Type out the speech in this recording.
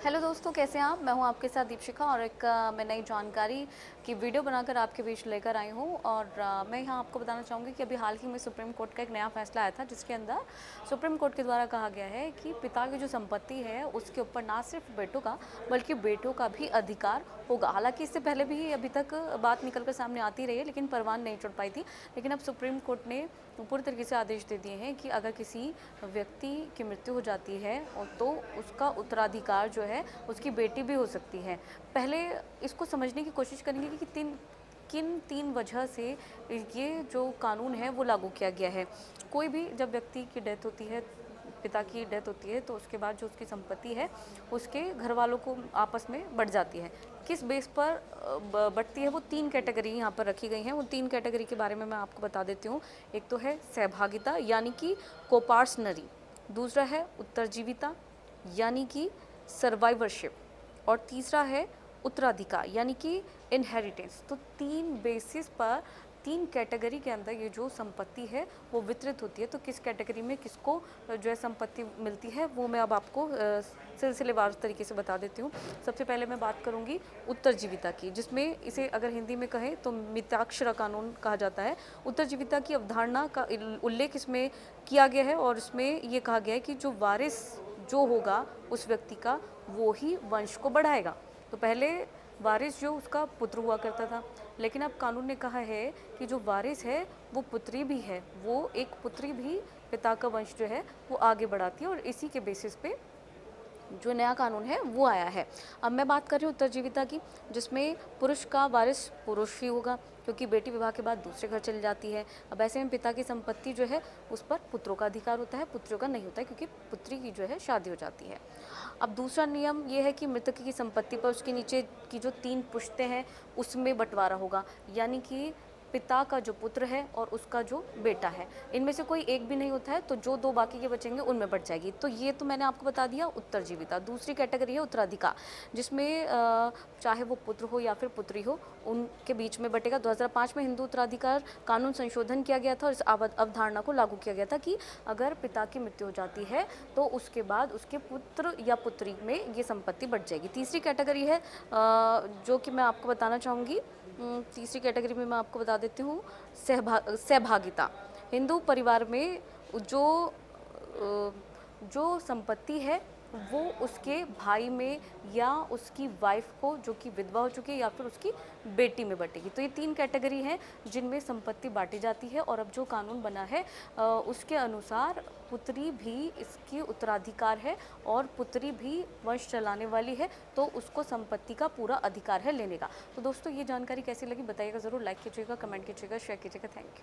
Hello दोस्तों, कैसे हैं आप। मैं हूं आपके साथ दीपशिखा और एक मैं नई जानकारी की वीडियो बनाकर आपके बीच लेकर आई हूं। और मैं यहां आपको बताना चाहूँगी कि अभी हाल ही में सुप्रीम कोर्ट का एक नया फैसला आया था, जिसके अंदर सुप्रीम कोर्ट के द्वारा कहा गया है कि पिता की जो संपत्ति है उसके ऊपर ना सिर्फ बेटों का बल्कि बेटों का भी अधिकार होगा। हालांकि इससे पहले भी अभी तक बात निकल कर सामने आती रही है, लेकिन परवान नहीं चढ़ पाई थी। लेकिन अब सुप्रीम कोर्ट ने पूरी तरीके से आदेश दे दिए हैं कि अगर किसी व्यक्ति की मृत्यु हो जाती है और तो उसका उत्तराधिकार जो है उसकी बेटी भी हो सकती है। पहले इसको समझने की कोशिश करेंगे कि किन तीन वजह से ये जो कानून है वो लागू किया गया है। कोई भी जब व्यक्ति की डेथ होती है, पिता की डेथ होती है, तो उसके बाद जो उसकी संपत्ति है उसके घर वालों को आपस में बढ़ जाती है। किस बेस पर बढ़ती है, वो तीन कैटेगरी यहाँ पर रखी गई हैं। उन तीन कैटेगरी के बारे में मैं आपको बता देती हूँ। एक तो है सहभागिता यानी कि कोपार्सनरी, दूसरा है उत्तरजीविता यानी कि सर्वाइवरशिप, और तीसरा है उत्तराधिकार यानी कि इनहेरिटेंस। तो तीन बेसिस पर, तीन कैटेगरी के अंदर ये जो संपत्ति है वो वितरित होती है। तो किस कैटेगरी में किसको जो है संपत्ति मिलती है वो मैं अब आपको सिलसिलेवार तरीके से बता देती हूँ। सबसे पहले मैं बात करूँगी उत्तरजीविता की, जिसमें इसे अगर हिंदी में कहें तो मिताक्षरा कानून कहा जाता है। उत्तरजीविता की अवधारणा का उल्लेख इसमें किया गया है और इसमें ये कहा गया है कि जो वारिस जो होगा उस व्यक्ति का, वो ही वंश को बढ़ाएगा। तो पहले वारिस जो उसका पुत्र हुआ करता था, लेकिन अब कानून ने कहा है कि जो वारिस है वो पुत्री भी है, वो एक पुत्री भी पिता का वंश जो है वो आगे बढ़ाती है। और इसी के बेसिस पे जो नया कानून है वो आया है। अब मैं बात कर रही हूँ उत्तरजीविता की, जिसमें पुरुष का वारिस पुरुष ही होगा, क्योंकि बेटी विवाह के बाद दूसरे घर चली जाती है। अब ऐसे में पिता की संपत्ति जो है उस पर पुत्रों का अधिकार होता है, पुत्रियों का नहीं होता है, क्योंकि पुत्री की जो है शादी हो जाती है। अब दूसरा नियम ये है कि मृतक की संपत्ति पर उसके नीचे की जो तीन पुश्तें हैं उसमें बंटवारा होगा, यानी कि पिता का जो पुत्र है और उसका जो बेटा है, इनमें से कोई एक भी नहीं होता है, तो जो दो बाकी के बचेंगे उनमें बढ़ जाएगी। तो ये तो मैंने आपको बता दिया उत्तरजीविता। दूसरी कैटेगरी है उत्तराधिकार, जिसमें चाहे वो पुत्र हो या फिर पुत्री हो, उनके बीच में बटेगा। 2005 में हिंदू उत्तराधिकार कानून संशोधन किया गया था और इस अवधारणा को लागू किया गया था कि अगर पिता की मृत्यु हो जाती है तो उसके बाद उसके पुत्र या पुत्री में ये संपत्ति बढ़ जाएगी। तीसरी कैटेगरी है जो कि मैं आपको बताना चाहूँगी। तीसरी कैटेगरी में मैं आपको बता देती हूँ सहभागिता। हिंदू परिवार में जो जो संपत्ति है वो उसके भाई में या उसकी वाइफ को, जो कि विधवा हो चुकी है, या फिर उसकी बेटी में बटेगी। तो ये तीन कैटेगरी हैं जिनमें संपत्ति बांटी जाती है। और अब जो कानून बना है उसके अनुसार पुत्री भी इसकी उत्तराधिकार है और पुत्री भी वंश चलाने वाली है, तो उसको संपत्ति का पूरा अधिकार है लेने का। तो दोस्तों, ये जानकारी कैसी लगी बताइएगा ज़रूर। लाइक कीजिएगा, कमेंट कीजिएगा, शेयर कीजिएगा। Thank you.